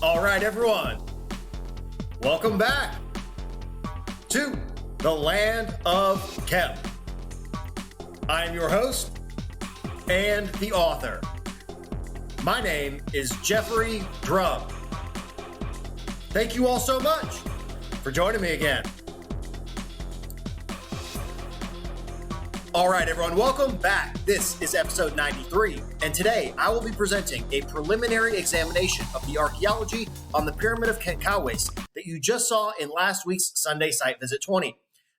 All right, everyone, welcome back to the Land of Khem. I am your host and the author. My name is Jeffrey Drum. Thank you all so much for joining me again. All right, everyone, welcome back. This is episode 93, and today I will be presenting a preliminary examination of the archaeology on the Pyramid of Khentkawes that you just saw in last week's Sunday Site Visit 20.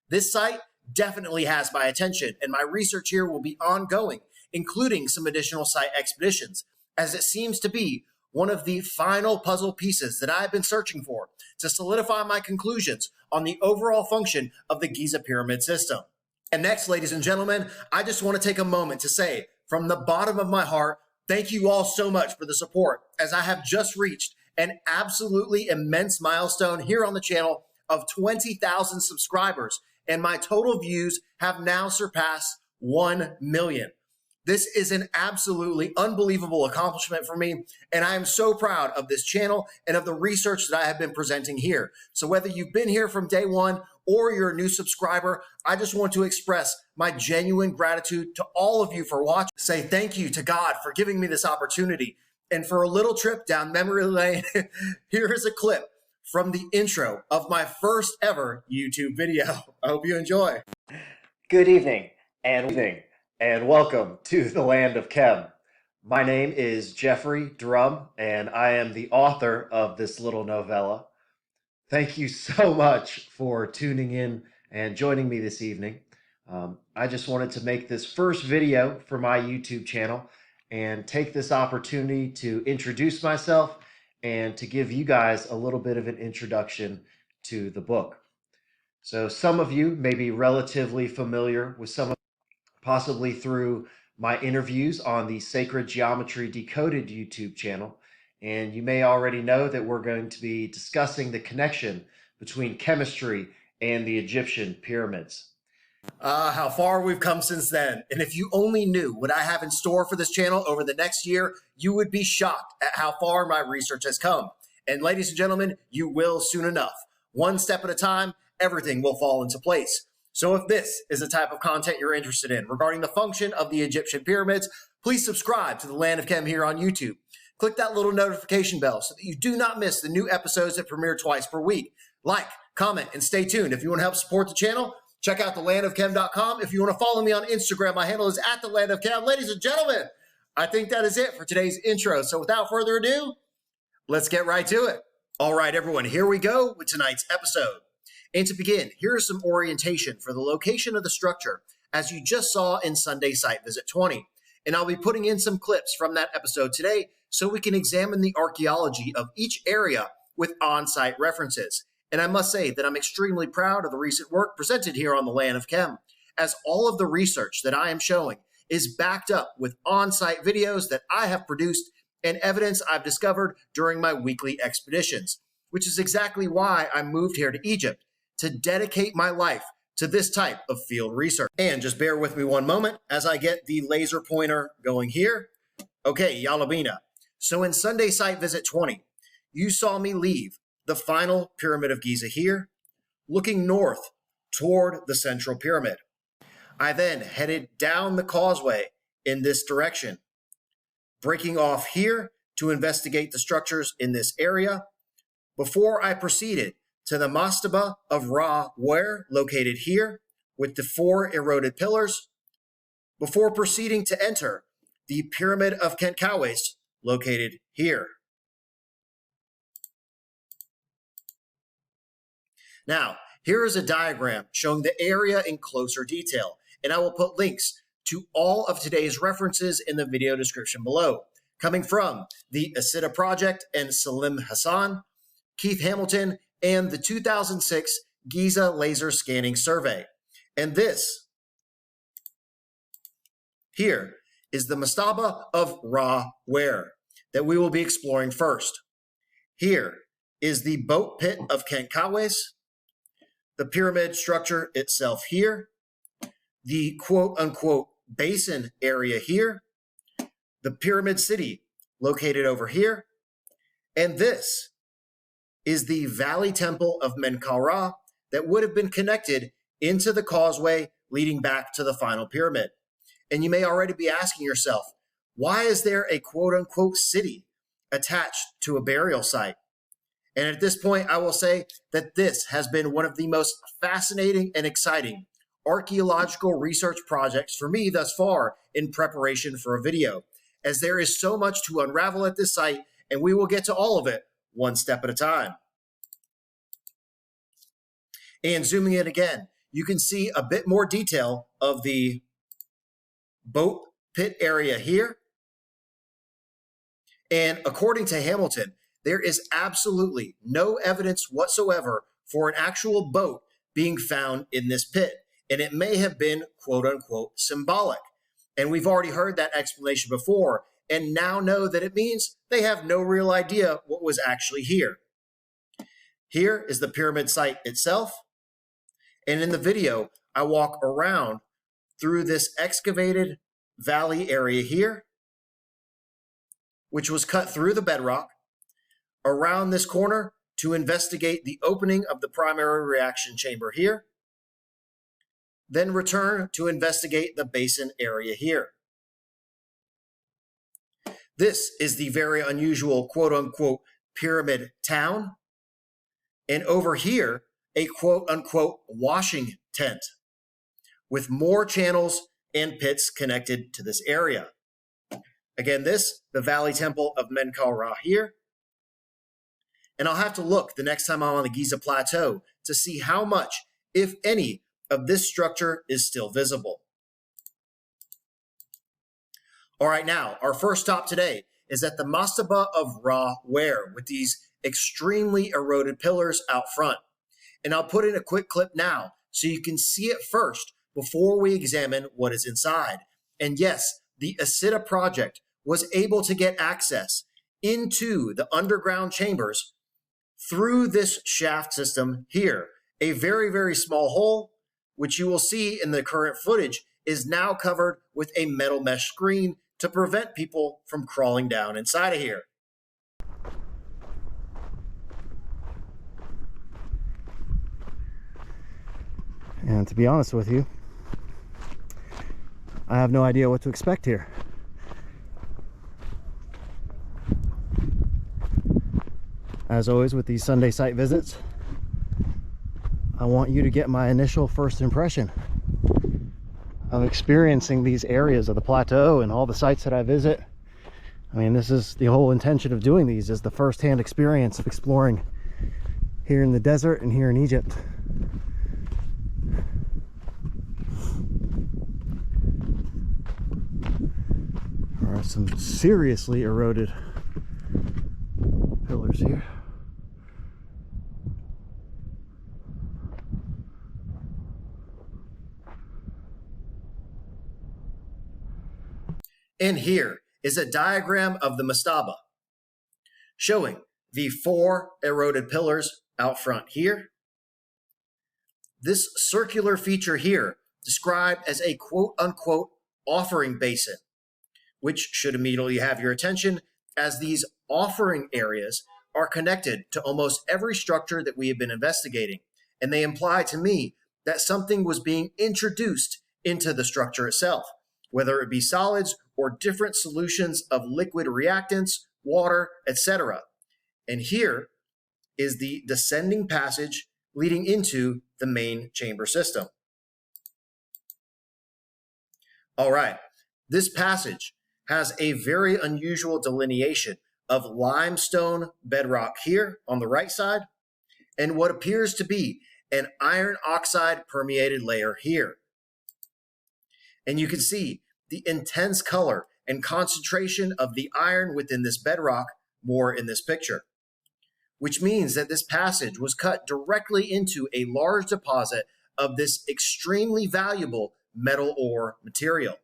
This site definitely has my attention, and my research here will be ongoing, including some additional site expeditions, as it seems to be one of the final puzzle pieces that I've been searching for to solidify my conclusions on the overall function of the Giza pyramid system. And next, ladies and gentlemen, I just want to take a moment to say, from the bottom of my heart, thank you all so much for the support, as I have just reached an absolutely immense milestone here on the channel of 20,000 subscribers, and my total views have now surpassed 1 million. This is an absolutely unbelievable accomplishment for me, and I am so proud of this channel and of the research that I have been presenting here. So whether you've been here from day one or you're a new subscriber, I just want to express my genuine gratitude to all of you for watching. Say thank you to God for giving me this opportunity. And for a little trip down memory lane, here is a clip from the intro of my first ever YouTube video. I hope you enjoy. Good evening and welcome to the Land of Khem. My name is Jeffrey Drum, and I am the author of this little novella. Thank you so much for tuning in and joining me this evening. I just wanted to make this first video for my YouTube channel and take this opportunity to introduce myself and to give you guys a little bit of an introduction to the book. So some of you may be relatively familiar with some of, possibly through my interviews on the Sacred Geometry Decoded YouTube channel. And you may already know that we're going to be discussing the connection between chemistry and the Egyptian pyramids. How far we've come since then. And if you only knew what I have in store for this channel over the next year, you would be shocked at how far my research has come. And ladies and gentlemen, you will soon enough. One step at a time, everything will fall into place. So if this is the type of content you're interested in regarding the function of the Egyptian pyramids, please subscribe to the Land of Khem here on YouTube. Click that little notification bell so that you do not miss the new episodes that premiere twice per week. Like, comment, and stay tuned. If you want to help support the channel, check out thelandofkhem.com. If you want to follow me on Instagram, my handle is @thelandofkhem. Ladies and gentlemen, I think that is it for today's intro. So without further ado, let's get right to it. All right, everyone, here we go with tonight's episode. And to begin, here is some orientation for the location of the structure, as you just saw in Sunday Site Visit 20. And I'll be putting in some clips from that episode today so we can examine the archaeology of each area with on-site references. And I must say that I'm extremely proud of the recent work presented here on the Land of Khem, as all of the research that I am showing is backed up with on-site videos that I have produced and evidence I've discovered during my weekly expeditions, which is exactly why I moved here to Egypt, to dedicate my life to this type of field research. And just bear with me one moment as I get the laser pointer going here. Okay, Yalabina. So in Sunday Site Visit 20, you saw me leave the final Pyramid of Giza here, looking north toward the central pyramid. I then headed down the causeway in this direction, breaking off here to investigate the structures in this area before I proceeded to the Mastaba of Ra-Wer, located here with the 4 eroded pillars, before proceeding to enter the Pyramid of Khentkawes, located here. Now, here is a diagram showing the area in closer detail, and I will put links to all of today's references in the video description below, coming from the Isida Project and Salim Hassan, Keith Hamilton, and the 2006 Giza Laser Scanning Survey. And this here is the Mastaba of Ra-Wer that we will be exploring first. Here is the boat pit of Khentkawes, the pyramid structure itself here, the quote-unquote basin area here, the pyramid city located over here, And this is the Valley Temple of Menkaure that would have been connected into the causeway leading back to the final pyramid. And you may already be asking yourself, why is there a quote-unquote city attached to a burial site? And at this point, I will say that this has been one of the most fascinating and exciting archaeological research projects for me thus far in preparation for a video, as there is so much to unravel at this site, and we will get to all of it one step at a time. And zooming in again, you can see a bit more detail of the boat pit area here. And according to Hamilton, there is absolutely no evidence whatsoever for an actual boat being found in this pit. And it may have been quote unquote symbolic. And we've already heard that explanation before and now know that it means they have no real idea what was actually here. Here is the pyramid site itself. And in the video, I walk around through this excavated valley area here, which was cut through the bedrock, around this corner to investigate the opening of the primary reaction chamber here, then return to investigate the basin area here. This is the very unusual quote-unquote pyramid town, and over here, a quote-unquote washing tent with more channels and pits connected to this area. Again, this, the Valley Temple of Menkaure here. And I'll have to look the next time I'm on the Giza Plateau to see how much, if any, of this structure is still visible. All right, now, our first stop today is at the Mastaba of Ra-Wer with these extremely eroded pillars out front. And I'll put in a quick clip now so you can see it first before we examine what is inside. And yes, the Isida Project was able to get access into the underground chambers through this shaft system here. A very, very small hole, which you will see in the current footage, is now covered with a metal mesh screen to prevent people from crawling down inside of here. And to be honest with you, I have no idea what to expect here. As always with these Sunday site visits, I want you to get my initial first impression of experiencing these areas of the plateau and all the sites that I visit. I mean, this is the whole intention of doing these, is the first-hand experience of exploring here in the desert and here in Egypt. There are some seriously eroded pillars here. And here is a diagram of the Mastaba, showing the 4 eroded pillars out front here. This circular feature here, described as a quote-unquote offering basin, which should immediately have your attention, as these offering areas are connected to almost every structure that we have been investigating, and they imply to me that something was being introduced into the structure itself, whether it be solids or different solutions of liquid reactants, water, etc. And here is the descending passage leading into the main chamber system. All right, this passage has a very unusual delineation of limestone bedrock here on the right side, and what appears to be an iron oxide permeated layer here. And you can see the intense color and concentration of the iron within this bedrock more in this picture, which means that this passage was cut directly into a large deposit of this extremely valuable metal ore material.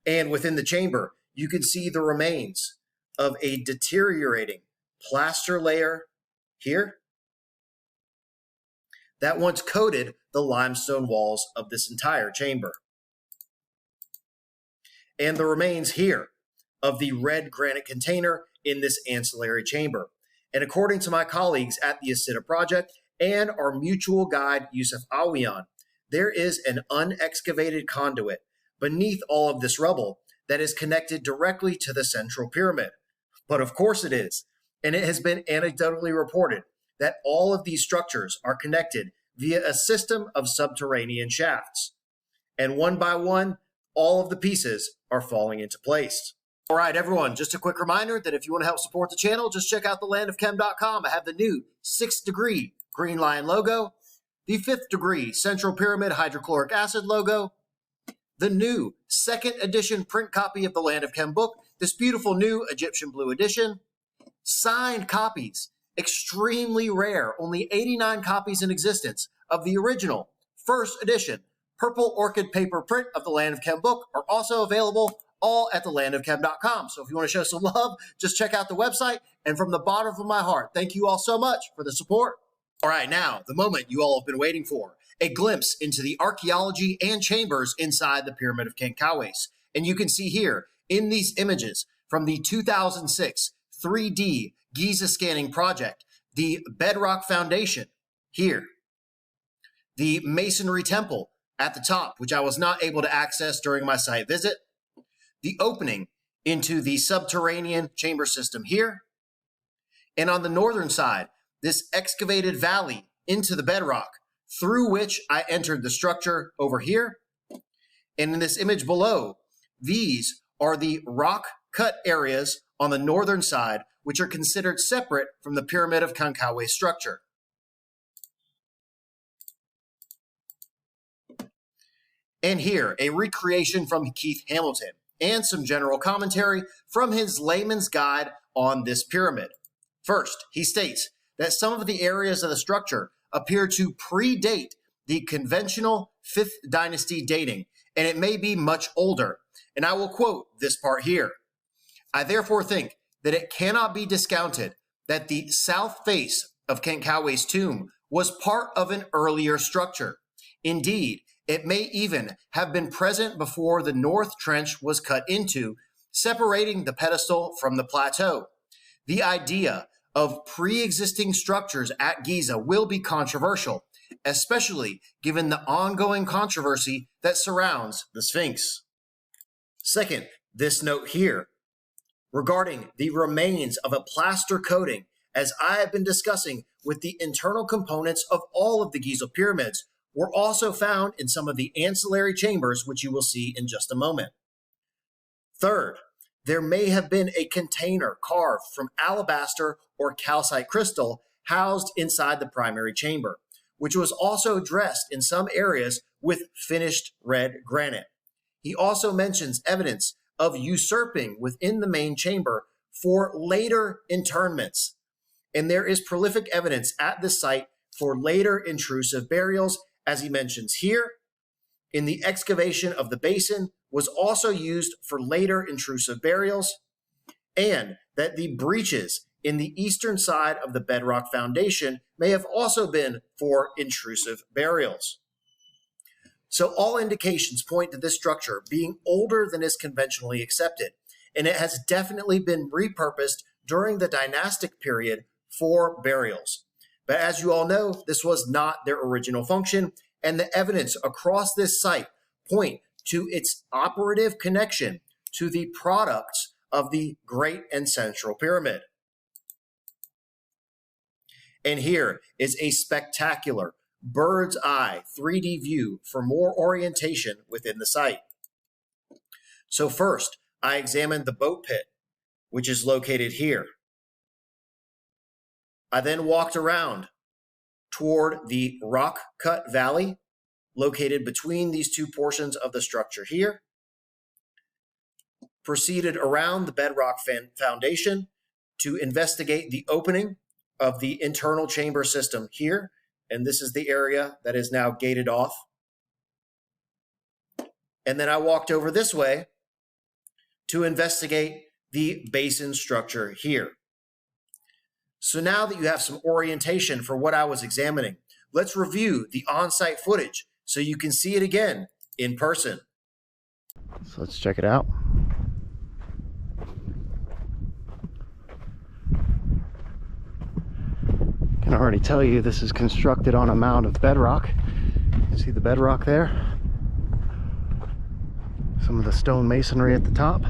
And within the chamber, you can see the remains of a deteriorating plaster layer here that once coated the limestone walls of this entire chamber. And the remains here of the red granite container in this ancillary chamber. And according to my colleagues at the Isida Project and our mutual guide, Yusuf Awiyan, there is an unexcavated conduit beneath all of this rubble that is connected directly to the central pyramid. But of course it is. And it has been anecdotally reported that all of these structures are connected via a system of subterranean shafts. And one by one, all of the pieces are falling into place. All right, everyone, just a quick reminder that if you want to help support the channel, just check out thelandofchem.com. I have the new 6th degree green lion logo, the 5th degree central pyramid hydrochloric acid logo, the new 2nd edition print copy of the Land of Chem book, this beautiful new Egyptian blue edition, signed copies, extremely rare, only 89 copies in existence of the original 1st edition purple orchid paper print of the Land of Chem book are also available all at thelandofchem.com. So if you want to show some love, just check out the website. And from the bottom of my heart, thank you all so much for the support. All right, now, the moment you all have been waiting for, a glimpse into the archaeology and chambers inside the Pyramid of Khentkawes. And you can see here in these images from the 2006 3D Giza scanning project, the bedrock foundation here, the masonry temple at the top, which I was not able to access during my site visit, the opening into the subterranean chamber system here, and on the northern side, this excavated valley into the bedrock through which I entered the structure over here. And in this image below, these are the rock cut areas on the northern side, which are considered separate from the Pyramid of Khentkawes structure. And here, a recreation from Keith Hamilton and some general commentary from his layman's guide on this pyramid. First, he states that some of the areas of the structure appear to predate the conventional 5th dynasty dating, and it may be much older. And I will quote this part here. I therefore think that it cannot be discounted that the south face of Khentkawes' tomb was part of an earlier structure. Indeed, it may even have been present before the north trench was cut into, separating the pedestal from the plateau. The idea of pre-existing structures at Giza will be controversial, especially given the ongoing controversy that surrounds the Sphinx. Second, this note here regarding the remains of a plaster coating, as I have been discussing with the internal components of all of the Giza pyramids, were also found in some of the ancillary chambers, which you will see in just a moment. Third, there may have been a container carved from alabaster or calcite crystal housed inside the primary chamber, which was also dressed in some areas with finished red granite. He also mentions evidence of usurping within the main chamber for later interments. And there is prolific evidence at this site for later intrusive burials, as he mentions here. In the excavation of the basin was also used for later intrusive burials, and that the breaches in the eastern side of the bedrock foundation may have also been for intrusive burials. So all indications point to this structure being older than is conventionally accepted, and it has definitely been repurposed during the dynastic period for burials. But as you all know, this was not their original function, and the evidence across this site point to its operative connection to the products of the Great and Central Pyramid. And here is a spectacular bird's eye 3D view for more orientation within the site. So first, I examined the boat pit, which is located here. I then walked around toward the rock-cut valley located between these two portions of the structure here, proceeded around the bedrock foundation to investigate the opening of the internal chamber system here, and this is the area that is now gated off. And then I walked over this way to investigate the basin structure here. So now that you have some orientation for what I was examining, let's review the on-site footage so you can see it again in person. So let's check it out. can already tell you this is constructed on a mound of bedrock. You see the bedrock there? Some of the stone masonry at the top.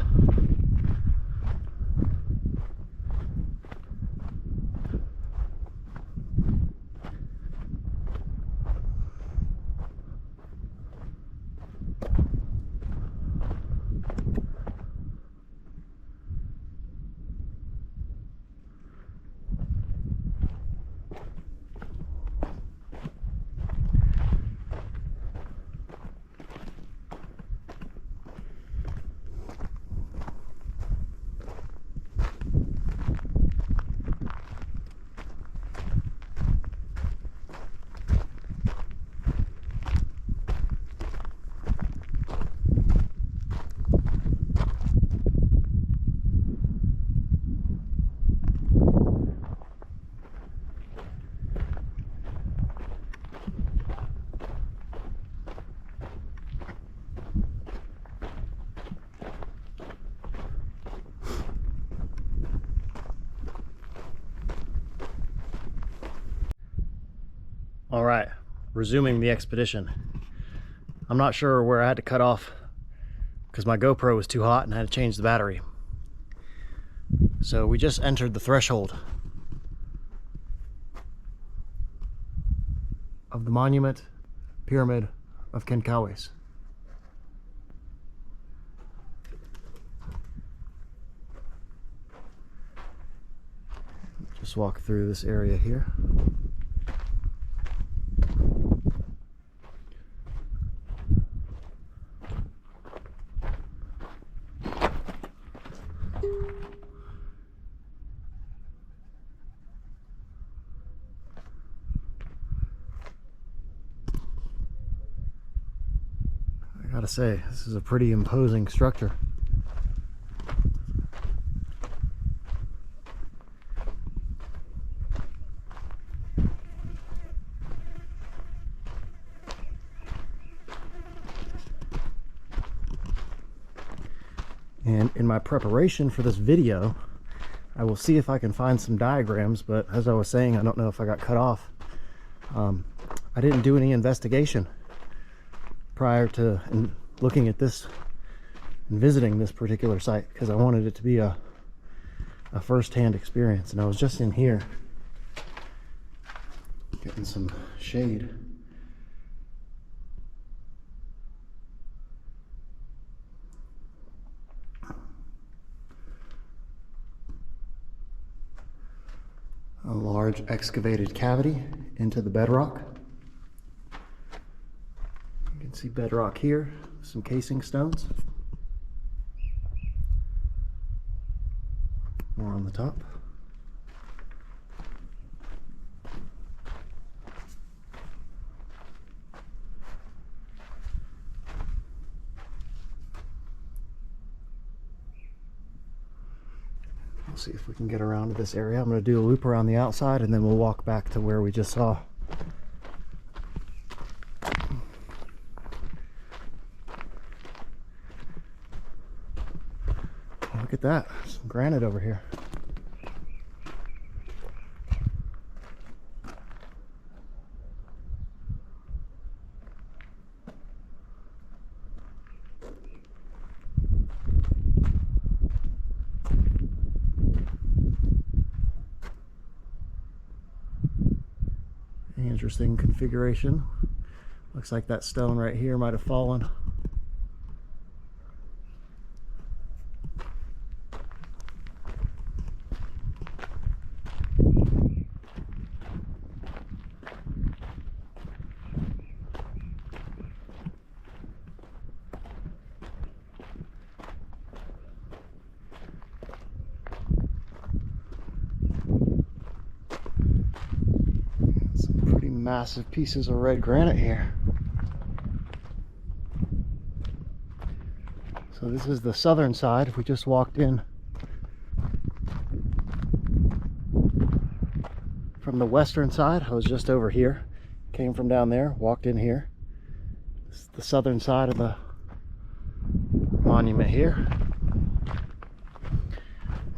All right, resuming the expedition. I'm not sure where I had to cut off because my GoPro was too hot and I had to change the battery. So we just entered the threshold of the monument Pyramid of Khentkawes. Just walk through this area here. I gotta say, this is a pretty imposing structure. And in my preparation for this video, I will see if I can find some diagrams, but as I was saying, I don't know if I got cut off. I didn't do any investigation prior to looking at this and visiting this particular site because I wanted it to be a first-hand experience. And I was just in here getting some shade. A large excavated cavity into the bedrock. You can see bedrock here, some casing stones. More on the top. We'll see if we can get around to this area. I'm going to do a loop around the outside and then we'll walk back to where we just saw. Look at that, some granite over here. Interesting configuration. Looks like that stone right here might have fallen. Massive pieces of red granite here. So this is the southern side. We just walked in from the western side. I was just over here, came from down there, walked in here. This is the southern side of the monument here.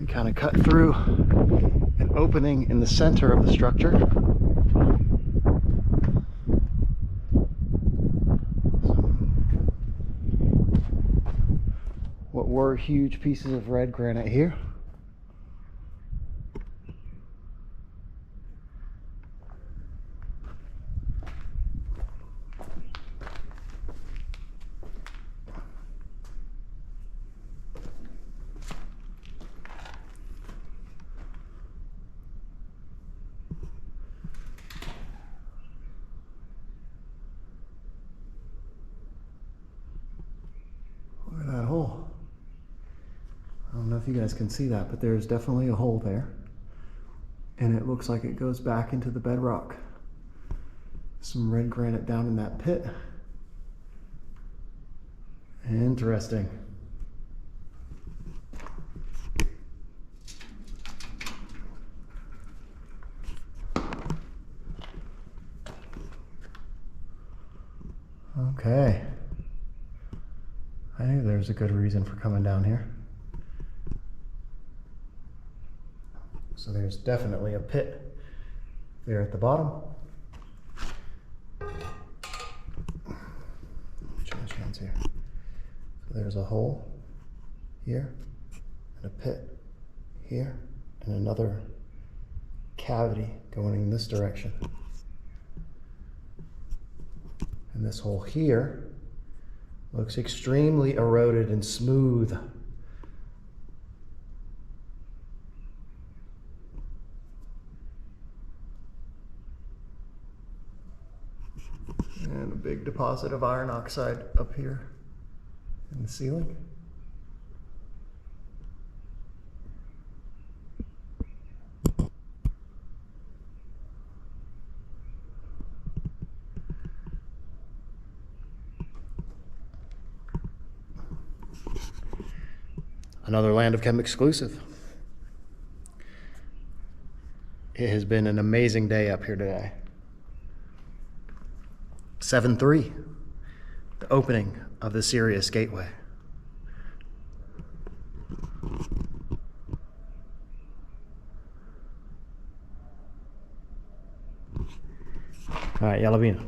We kind of cut through an opening in the center of the structure. 4 huge pieces of red granite here. Look at that hole. I don't know if you guys can see that, but there's definitely a hole there. And it looks like it goes back into the bedrock. Some red granite down in that pit. Interesting. Okay. I knew there was a good reason for coming down here. So there's definitely a pit there at the bottom. Change hands here. So there's a hole here, and a pit here, and another cavity going in this direction. And this hole here looks extremely eroded and smooth. And a big deposit of iron oxide up here in the ceiling. Another Land of Chem exclusive. It has been an amazing day up here today. 7-3, the opening of the Sirius Gateway. All right, Yalabina.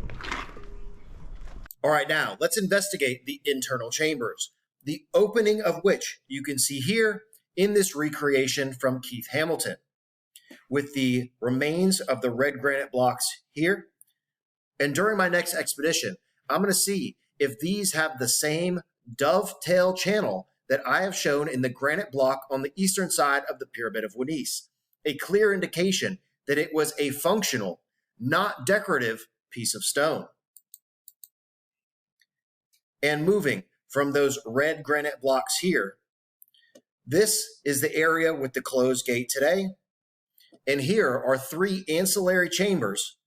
All right, now let's investigate the internal chambers, the opening of which you can see here in this recreation from Keith Hamilton, with the remains of the red granite blocks here. And during my next expedition, I'm going to see if these have the same dovetail channel that I have shown in the granite block on the eastern side of the Pyramid of Khentkawes, a clear indication that it was a functional, not decorative piece of stone. And moving from those red granite blocks here, this is the area with the closed gate today. And here are 3 ancillary chambers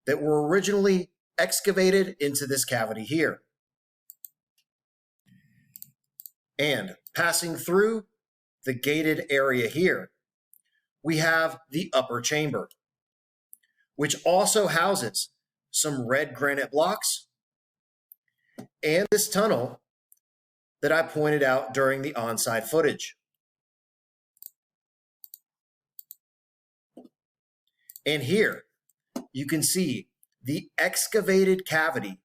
that were originally excavated into this cavity here. And passing through the gated area here, we have the upper chamber, which also houses some red granite blocks and this tunnel that I pointed out during the on-site footage. And here you can see the excavated cavity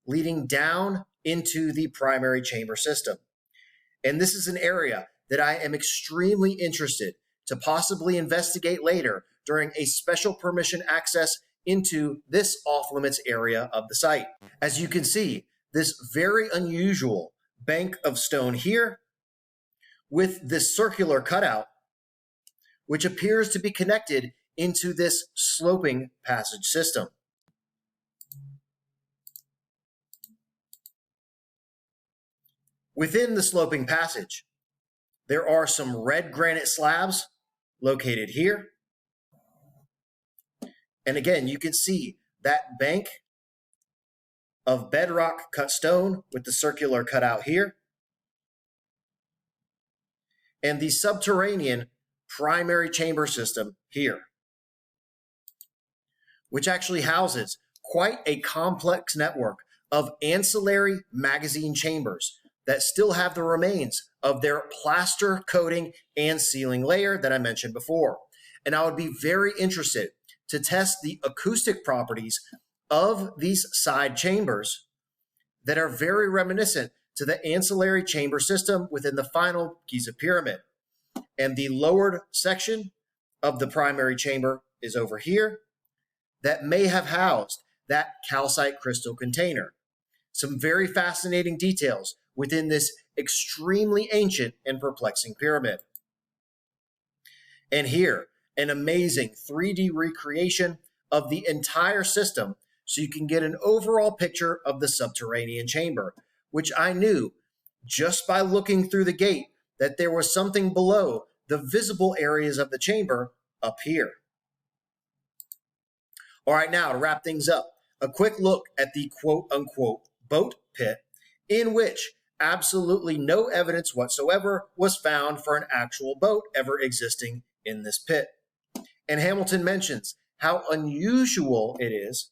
leading down into the primary chamber system. And this is an area that I am extremely interested to possibly investigate later during a special permission access into this off-limits area of the site. As you can see, this very unusual bank of stone here with this circular cutout, which appears to be connected into this sloping passage system. Within the sloping passage, there are some red granite slabs located here. And again, you can see that bank of bedrock cut stone with the circular cutout here. And the subterranean primary chamber system here, which actually houses quite a complex network of ancillary magazine chambers that still have the remains of their plaster coating and sealing layer that I mentioned before. And I would be very interested to test the acoustic properties of these side chambers that are very reminiscent to to the ancillary chamber system within the final Giza pyramid. And the lowered section of the primary chamber is over here that may have housed that calcite crystal container. Some very fascinating details within this extremely ancient and perplexing pyramid. And here, an amazing 3D recreation of the entire system so you can get an overall picture of the subterranean chamber, which I knew just by looking through the gate that there was something below the visible areas of the chamber up here. All right, now to wrap things up, a quick look at the quote-unquote boat pit, in which absolutely no evidence whatsoever was found for an actual boat ever existing in this pit. And Hamilton mentions how unusual it is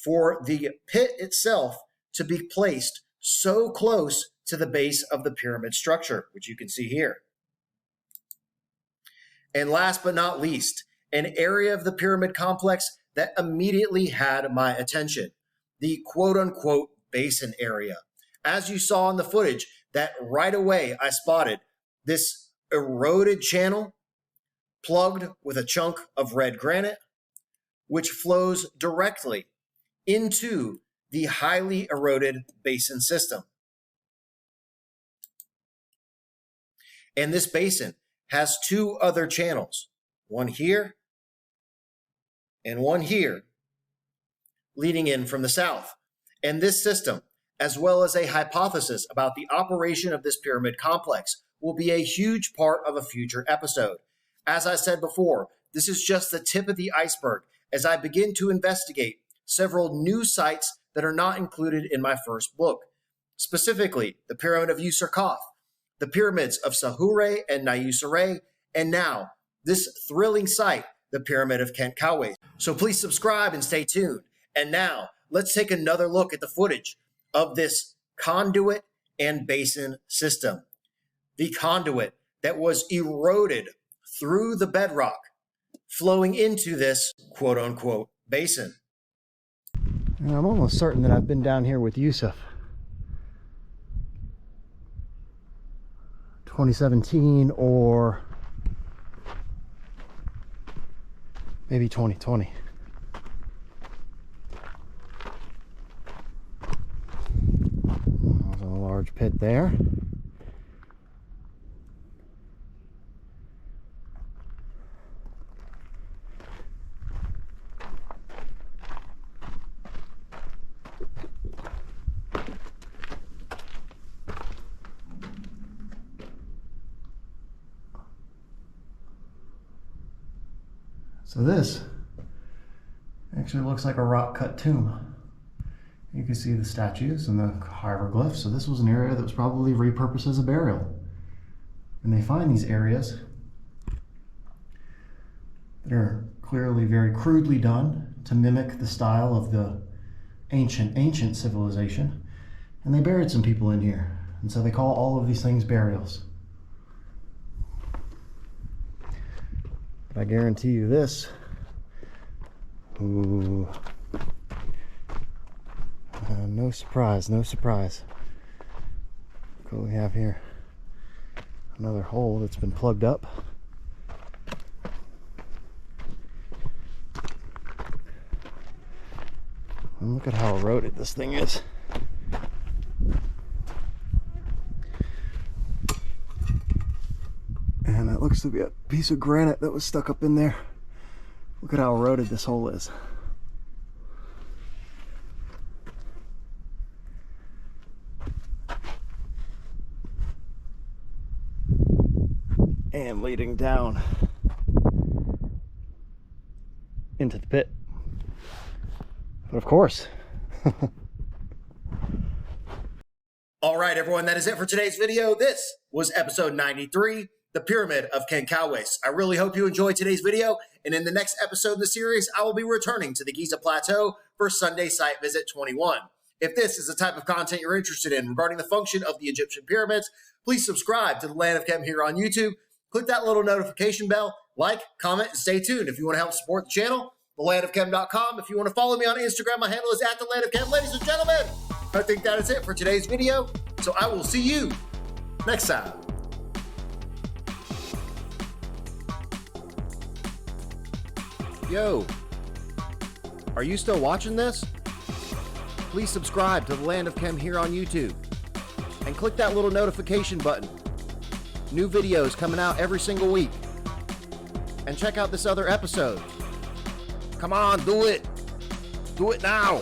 for the pit itself to be placed so close to the base of the pyramid structure, which you can see here. And last but not least, an area of the pyramid complex that immediately had my attention, the quote-unquote basin area. As you saw in the footage, that right away I spotted this eroded channel plugged with a chunk of red granite, which flows directly into the highly eroded basin system. And this basin has two other channels, one here and one here, leading in from the south. And this system, as well as a hypothesis about the operation of this pyramid complex, will be a huge part of a future episode. As I said before, this is just the tip of the iceberg as I begin to investigate several new sites that are not included in my first book, specifically the Pyramid of Userkaf, the pyramids of Sahure and Nayusare, and now this thrilling site, the Pyramid of Khentkawes. So please subscribe and stay tuned. And now let's take another look at the footage of this conduit and basin system. The conduit that was eroded through the bedrock, flowing into this quote-unquote basin. And I'm almost certain that I've been down here with Yusuf. 2017 or maybe 2020. There's a large pit there. So this actually looks like a rock-cut tomb. You can see the statues and the hieroglyphs. So this was an area that was probably repurposed as a burial. And they find these areas that are clearly very crudely done to mimic the style of the ancient civilization. And they buried some people in here. And so they call all of these things burials. I guarantee you this. Ooh. No surprise, no surprise. Look what we have here. Another hole that's been plugged up. And look at how eroded this thing is. And that looks to be a piece of granite that was stuck up in there. Look at how eroded this hole is. And leading down into the pit. But of course. All right, everyone, that is it for today's video. This was episode 93. The Pyramid of Khentkawes. I really hope you enjoyed today's video, and in the next episode of the series, I will be returning to the Giza Plateau for Sunday Site Visit 21. If this is the type of content you're interested in regarding the function of the Egyptian pyramids, please subscribe to the Land of Khem here on YouTube. Click that little notification bell, like, comment, and stay tuned. If you want to help support the channel, thelandofkhem.com. If you want to follow me on Instagram, my handle is @thelandofkhem. Ladies and gentlemen, I think that is it for today's video. So So I will see you next time. Yo, are you still watching this? Please subscribe to the Land of Chem here on YouTube and click that little notification button. New videos coming out every single week. And check out this other episode. Come on, do it. Do it now.